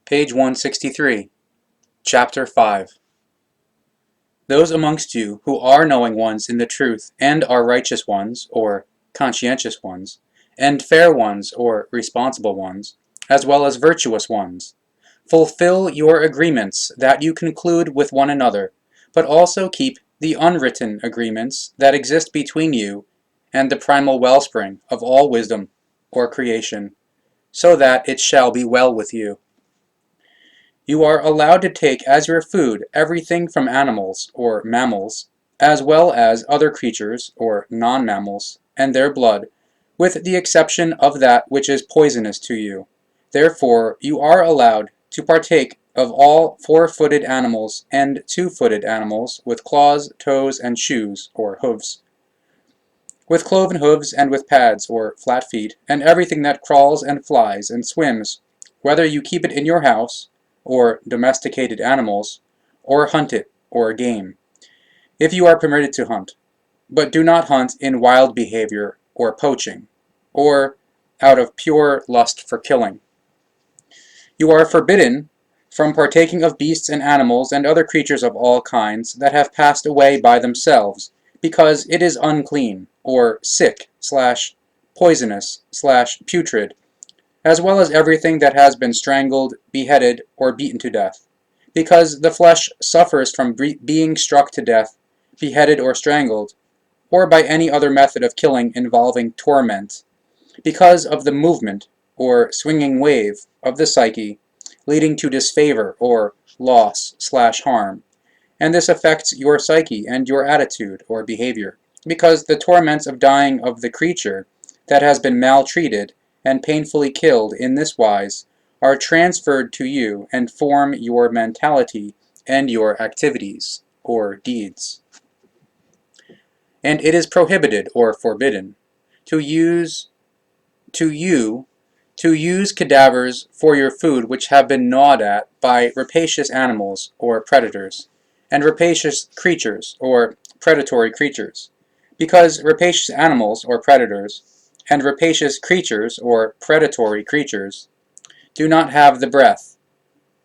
Page 163, Chapter 5. Those amongst you who are knowing ones in the truth, and are righteous ones, or conscientious ones, and fair ones, or responsible ones, as well as virtuous ones, fulfill your agreements that you conclude with one another, but also keep the unwritten agreements that exist between you and the primal wellspring of all wisdom, or creation, so that it shall be well with you. You are allowed to take as your food everything from animals, or mammals, as well as other creatures, or non-mammals, and their blood, with the exception of that which is poisonous to you. Therefore, you are allowed to partake of all four-footed animals and two-footed animals with claws, toes, and shoes, or hooves, with cloven hooves and with pads, or flat feet, and everything that crawls and flies and swims, whether you keep it in your house, or domesticated animals, or hunt it, or game, if you are permitted to hunt. But do not hunt in wild behavior, or poaching, or out of pure lust for killing. You are forbidden from partaking of beasts and animals and other creatures of all kinds that have passed away by themselves, because it is unclean, or sick, poisonous, putrid, as well as everything that has been strangled, beheaded, or beaten to death, because the flesh suffers from being struck to death, beheaded, or strangled, or by any other method of killing involving torment, because of the movement, or swinging wave, of the psyche, leading to disfavor, or loss/harm, and this affects your psyche and your attitude, or behavior, because the torments of dying of the creature that has been maltreated and painfully killed in this wise are transferred to you and form your mentality and your activities, or deeds. And it is prohibited, or forbidden, to use cadavers for your food which have been gnawed at by rapacious animals, or predators, and rapacious creatures, or predatory creatures, because rapacious animals, or predators, and rapacious creatures, or predatory creatures, do not have the breath,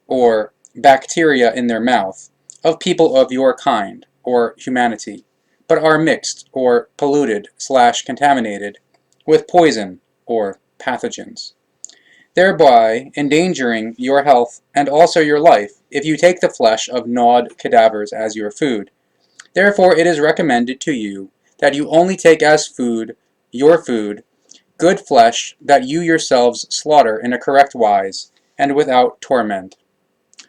or bacteria in their mouth, of people of your kind, or humanity, but are mixed, or polluted/contaminated, with poison, or pathogens, thereby endangering your health and also your life if you take the flesh of gnawed cadavers as your food. Therefore it is recommended to you that you only take as food, your food, good flesh that you yourselves slaughter in a correct wise, and without torment.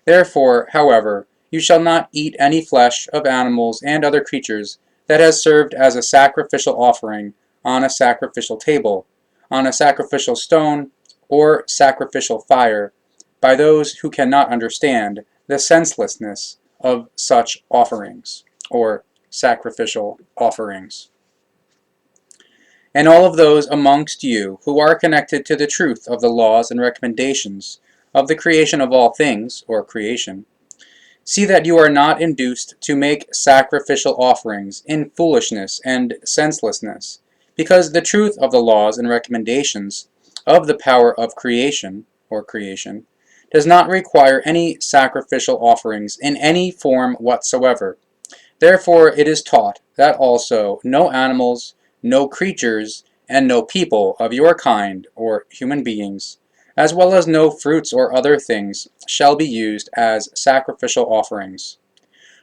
Therefore, however, you shall not eat any flesh of animals and other creatures that has served as a sacrificial offering on a sacrificial table, on a sacrificial stone, or sacrificial fire, by those who cannot understand the senselessness of such offerings, or sacrificial offerings. And all of those amongst you who are connected to the truth of the laws and recommendations of the creation of all things, or creation, see that you are not induced to make sacrificial offerings in foolishness and senselessness, because the truth of the laws and recommendations of the power of creation, or creation, does not require any sacrificial offerings in any form whatsoever. Therefore it is taught that also no animals, no creatures, and no people of your kind, or human beings, as well as no fruits or other things, shall be used as sacrificial offerings.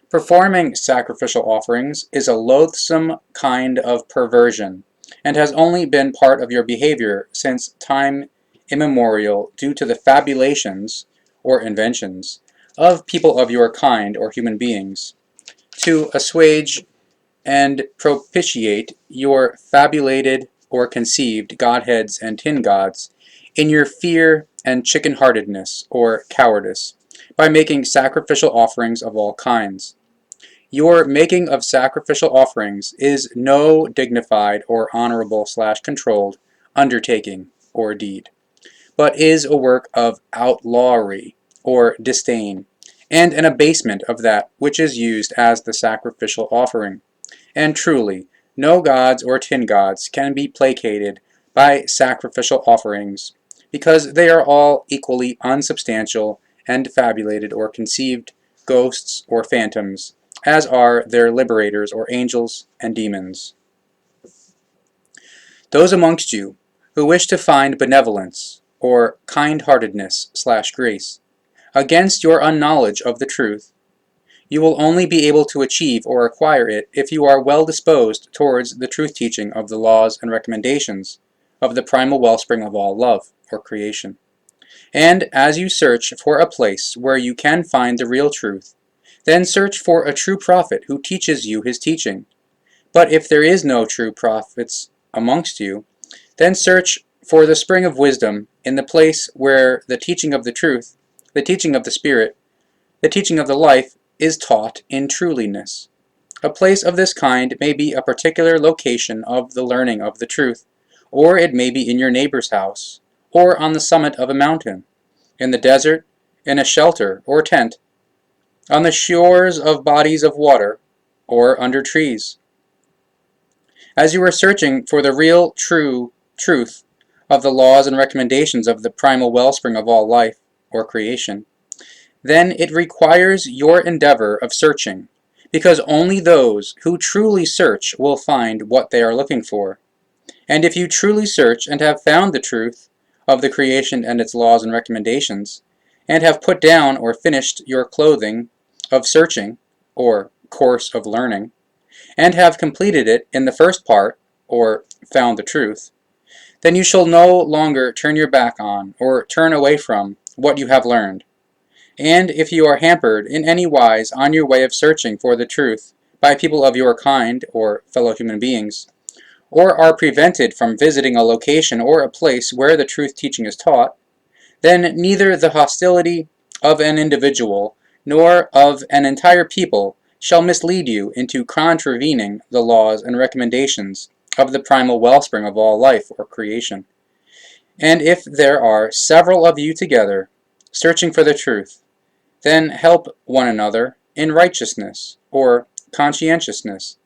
Performing sacrificial offerings is a loathsome kind of perversion, and has only been part of your behavior since time immemorial due to the fabulations, or inventions, of people of your kind, or human beings, to assuage and propitiate your fabulated or conceived godheads and tin gods in your fear and chicken-heartedness, or cowardice, by making sacrificial offerings of all kinds. Your making of sacrificial offerings is no dignified or honorable/controlled undertaking or deed, but is a work of outlawry, or disdain, and an abasement of that which is used as the sacrificial offering. And truly, no gods or tin gods can be placated by sacrificial offerings, because they are all equally unsubstantial and fabulated or conceived ghosts or phantoms, as are their liberators or angels and demons. Those amongst you who wish to find benevolence or kind-heartedness/grace against your unknowledge of the truth, you will only be able to achieve or acquire it if you are well disposed towards the truth teaching of the laws and recommendations of the primal wellspring of all love, or creation. And as you search for a place where you can find the real truth, then search for a true prophet who teaches you his teaching. But if there is no true prophets amongst you, then search for the spring of wisdom in the place where the teaching of the truth, the teaching of the Spirit, the teaching of the life is taught in truliness. A place of this kind may be a particular location of the learning of the truth, or it may be in your neighbor's house, or on the summit of a mountain, in the desert, in a shelter or tent, on the shores of bodies of water, or under trees. As you are searching for the real, true truth of the laws and recommendations of the primal wellspring of all life, or creation, then it requires your endeavor of searching, because only those who truly search will find what they are looking for. And if you truly search and have found the truth of the creation and its laws and recommendations, and have put down or finished your clothing of searching, or course of learning, and have completed it in the first part, or found the truth, then you shall no longer turn your back on, or turn away from, what you have learned. And if you are hampered in any wise on your way of searching for the truth by people of your kind, or fellow human beings, or are prevented from visiting a location or a place where the truth teaching is taught, then neither the hostility of an individual nor of an entire people shall mislead you into contravening the laws and recommendations of the primal wellspring of all life, or creation. And if there are several of you together, searching for the truth, then help one another in righteousness, or conscientiousness,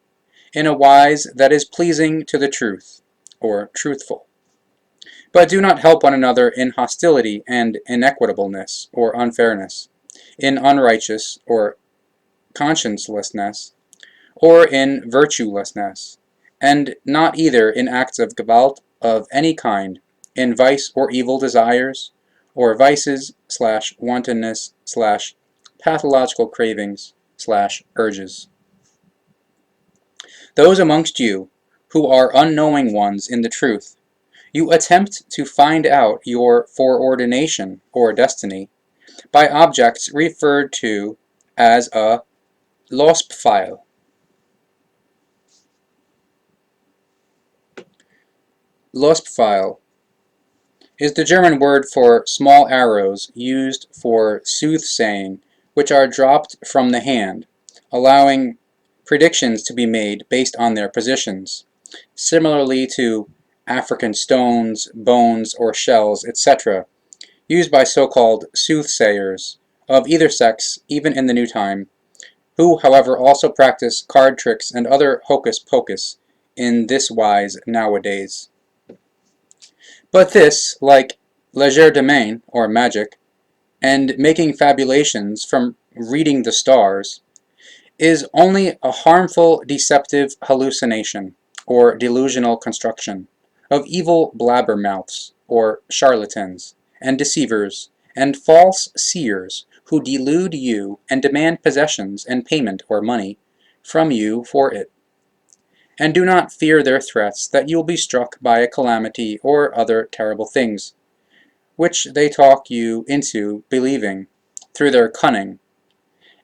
in a wise that is pleasing to the truth, or truthful. But do not help one another in hostility and inequitableness, or unfairness, in unrighteous, or consciencelessness, or in virtuelessness, and not either in acts of Gevalt of any kind, in vice or evil desires, or vices/wantonness/pathological cravings/urges. Those amongst you who are unknowing ones in the truth, you attempt to find out your foreordination, or destiny, by objects referred to as a Lostpfeil. Lostpfeil is the German word for small arrows used for soothsaying, which are dropped from the hand, allowing predictions to be made based on their positions, similarly to African stones, bones, or shells, etc., used by so-called soothsayers of either sex, even in the new time, who, however, also practice card tricks and other hocus-pocus in this wise nowadays. But this, like legerdemain, or magic, and making fabulations from reading the stars, is only a harmful deceptive hallucination, or delusional construction, of evil blabbermouths, or charlatans, and deceivers, and false seers, who delude you and demand possessions and payment or money from you for it. And do not fear their threats that you will be struck by a calamity or other terrible things, which they talk you into believing through their cunning,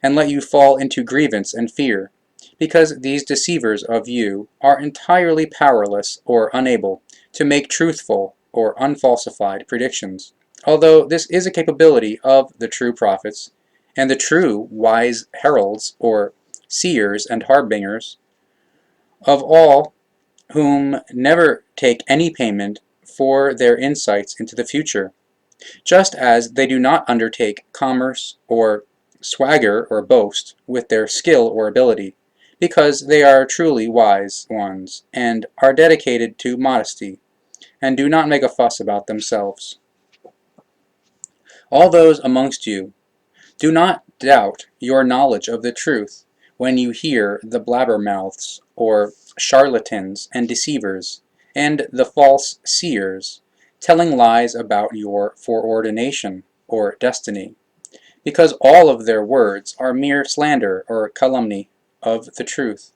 and let you fall into grievance and fear, because these deceivers of you are entirely powerless or unable to make truthful or unfalsified predictions, although this is a capability of the true prophets and the true wise heralds, or seers and harbingers, of all whom never take any payment for their insights into the future, just as they do not undertake commerce or swagger or boast with their skill or ability, because they are truly wise ones, and are dedicated to modesty, and do not make a fuss about themselves. All those amongst you Do not doubt your knowledge of the truth when you hear the blabbermouths, or charlatans and deceivers, and the false seers, telling lies about your foreordination, or destiny, because all of their words are mere slander or calumny of the truth.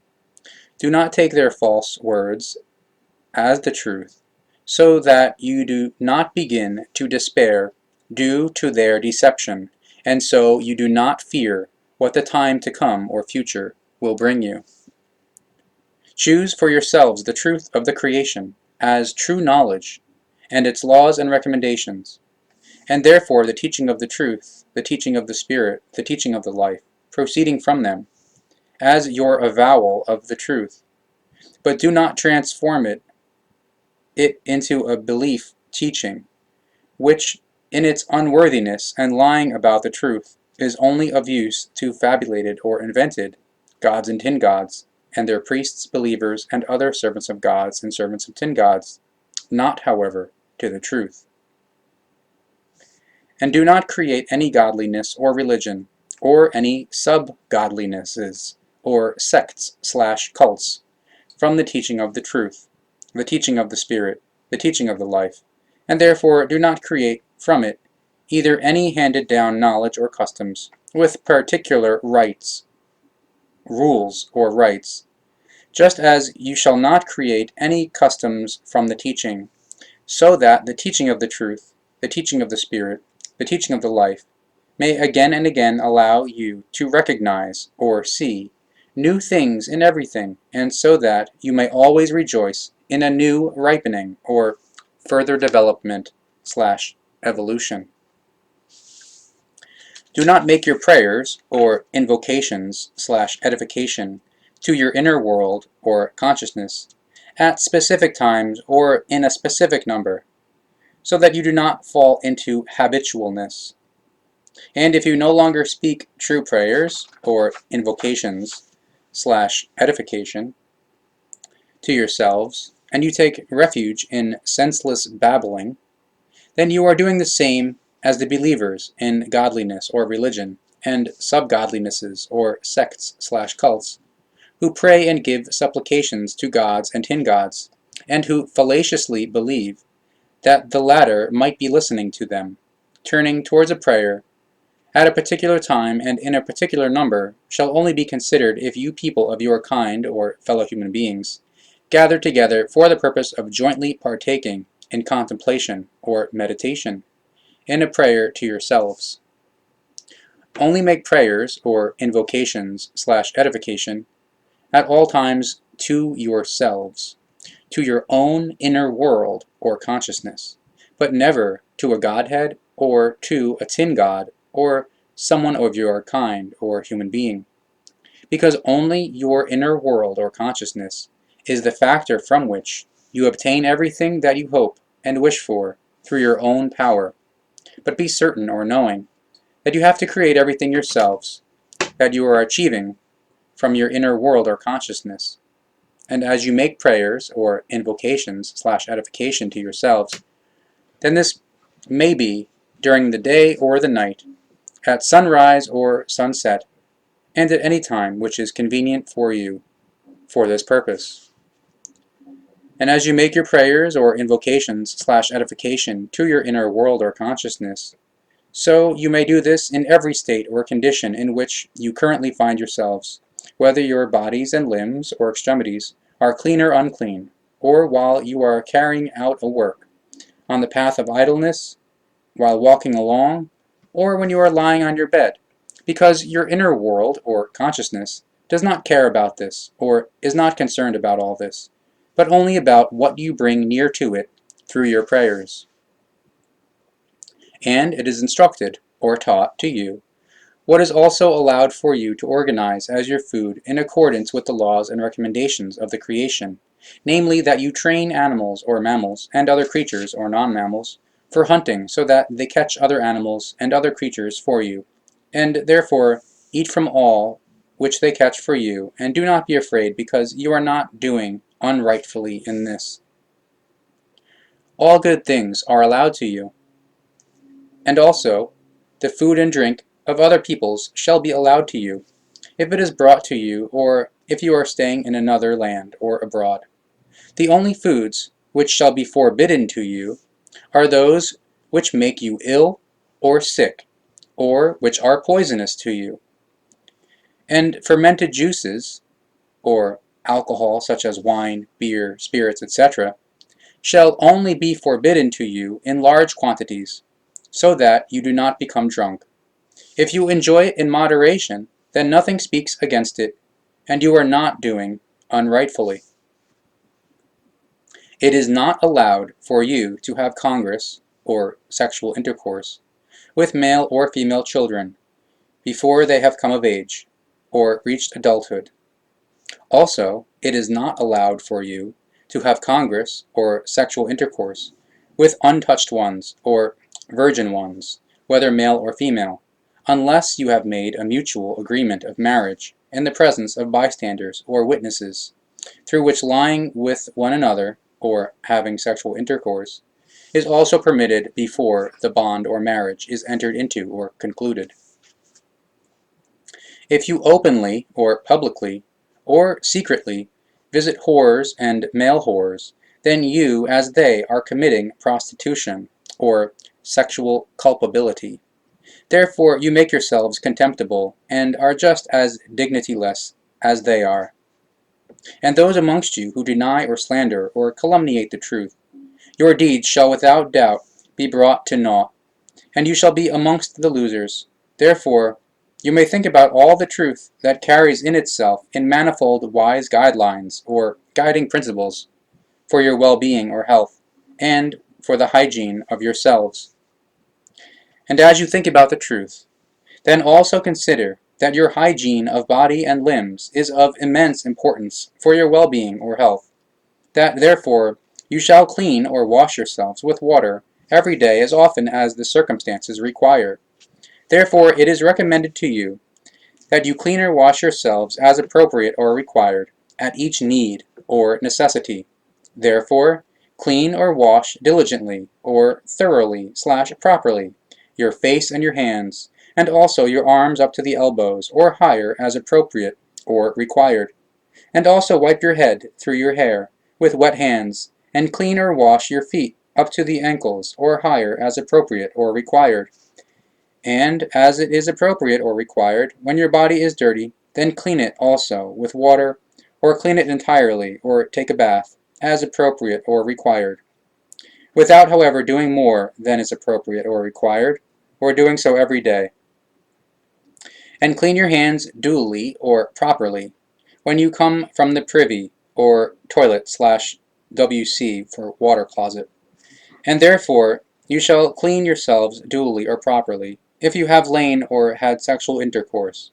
Do not take their false words as the truth, so that you do not begin to despair due to their deception, and so you do not fear what the time to come or future will bring you. Choose for yourselves the truth of the creation as true knowledge, and its laws and recommendations, and therefore the teaching of the truth, the teaching of the Spirit, the teaching of the life, proceeding from them, as your avowal of the truth. But do not transform it into a belief teaching, which in its unworthiness and lying about the truth is only of use to fabulated or invented gods and tin gods, and their priests, believers, and other servants of gods and servants of tin gods, not, however, to the truth. And do not create any godliness or religion, or any sub-godlinesses, or sects/cults, from the teaching of the truth, the teaching of the Spirit, the teaching of the life, and therefore do not create from it either any handed-down knowledge or customs, with particular rules or rites, just as you shall not create any customs from the teaching, so that the teaching of the truth, the teaching of the Spirit, the teaching of the life, may again and again allow you to recognize, or see, new things in everything, and so that you may always rejoice in a new ripening, or further development/evolution. Do not make your prayers, or invocations/edification, to your inner world, or consciousness, at specific times or in a specific number, so that you do not fall into habitualness. And if you no longer speak true prayers, or invocations/edification, to yourselves, and you take refuge in senseless babbling, then you are doing the same as the believers in godliness or religion, and sub-godlinesses or sects/cults, who pray and give supplications to gods and tin gods, and who fallaciously believe that the latter might be listening to them, turning towards a prayer at a particular time and in a particular number shall only be considered if you people of your kind, or fellow human beings, gather together for the purpose of jointly partaking in contemplation or meditation, in a prayer to yourselves. Only make prayers, or invocations/edification, at all times to yourselves, to your own inner world or consciousness, but never to a godhead, or to a tin god, or someone of your kind or human being, because only your inner world or consciousness is the factor from which you obtain everything that you hope and wish for through your own power. But be certain, or knowing, that you have to create everything yourselves that you are achieving from your inner world or consciousness. And as you make prayers, or invocations/edification to yourselves, then this may be during the day or the night, at sunrise or sunset, and at any time which is convenient for you for this purpose. And as you make your prayers, or invocations/edification to your inner world or consciousness, so you may do this in every state or condition in which you currently find yourselves, whether your bodies and limbs or extremities are clean or unclean, or while you are carrying out a work, on the path of idleness, while walking along, or when you are lying on your bed, because your inner world, or consciousness, does not care about this, or is not concerned about all this, but only about what you bring near to it through your prayers. And it is instructed, or taught, to you what is also allowed for you to organize as your food in accordance with the laws and recommendations of the creation, namely that you train animals or mammals, and other creatures or non-mammals, for hunting, so that they catch other animals and other creatures for you, and therefore eat from all which they catch for you, and do not be afraid, because you are not doing unrightfully in this. All good things are allowed to you, and also the food and drink of other peoples shall be allowed to you, if it is brought to you, or if you are staying in another land or abroad. The only foods which shall be forbidden to you are those which make you ill or sick, or which are poisonous to you. And fermented juices, or alcohol such as wine, beer, spirits, etc., shall only be forbidden to you in large quantities, so that you do not become drunk. If you enjoy it in moderation, then nothing speaks against it, and you are not doing unrightfully. It is not allowed for you to have congress, or sexual intercourse, with male or female children, before they have come of age, or reached adulthood. Also, it is not allowed for you to have congress, or sexual intercourse, with untouched ones, or virgin ones, whether male or female, unless you have made a mutual agreement of marriage in the presence of bystanders or witnesses, through which lying with one another, or having sexual intercourse, is also permitted before the bond or marriage is entered into or concluded. If you openly, or publicly, or secretly visit whores and male whores, then you, as they, are committing prostitution, or sexual culpability. Therefore you make yourselves contemptible, and are just as dignityless as they are. And those amongst you who deny or slander or calumniate the truth, your deeds shall without doubt be brought to naught, and you shall be amongst the losers. Therefore you may think about all the truth that carries in itself in manifold wise guidelines, or guiding principles, for your well-being or health, and for the hygiene of yourselves. And as you think about the truth, then also consider that your hygiene of body and limbs is of immense importance for your well-being or health, that therefore you shall clean or wash yourselves with water every day as often as the circumstances require. Therefore it is recommended to you that you clean or wash yourselves as appropriate or required, at each need or necessity. Therefore clean or wash diligently, or thoroughly/properly, your face and your hands, and also your arms up to the elbows, or higher as appropriate or required. And also wipe your head through your hair with wet hands, and clean or wash your feet up to the ankles, or higher as appropriate or required. And as it is appropriate or required, when your body is dirty, then clean it also with water, or clean it entirely, or take a bath, as appropriate or required, without however doing more than is appropriate or required, or doing so every day. And clean your hands duly or properly when you come from the privy, or toilet/WC for water closet. And therefore you shall clean yourselves duly or properly, if you have lain or had sexual intercourse.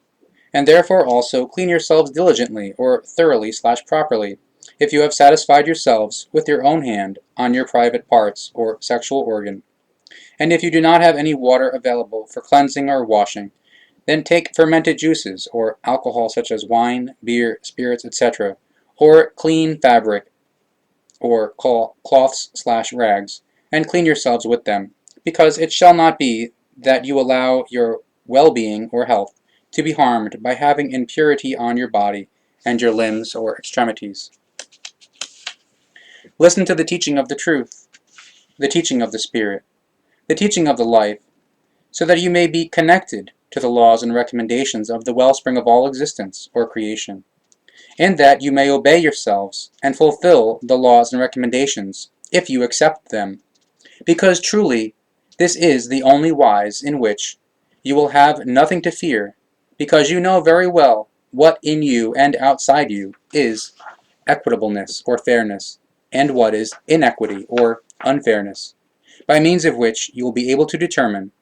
And therefore also clean yourselves diligently or thoroughly/properly, if you have satisfied yourselves with your own hand on your private parts or sexual organ. And if you do not have any water available for cleansing or washing, then take fermented juices, or alcohol such as wine, beer, spirits, etc., or clean fabric, or cloths/rags, and clean yourselves with them, because it shall not be that you allow your well-being or health to be harmed by having impurity on your body and your limbs or extremities. Listen to the teaching of the truth, the teaching of the Spirit, the teaching of the life, so that you may be connected to the laws and recommendations of the wellspring of all existence, or creation, and that you may obey yourselves and fulfill the laws and recommendations, if you accept them, because truly this is the only wise in which you will have nothing to fear, because you know very well what in you and outside you is equitableness or fairness, and what is inequity or unfairness, by means of which you will be able to determine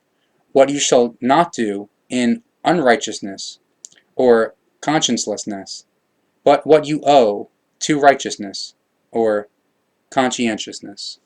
what you shall not do in unrighteousness or consciencelessness, but what you owe to righteousness or conscientiousness.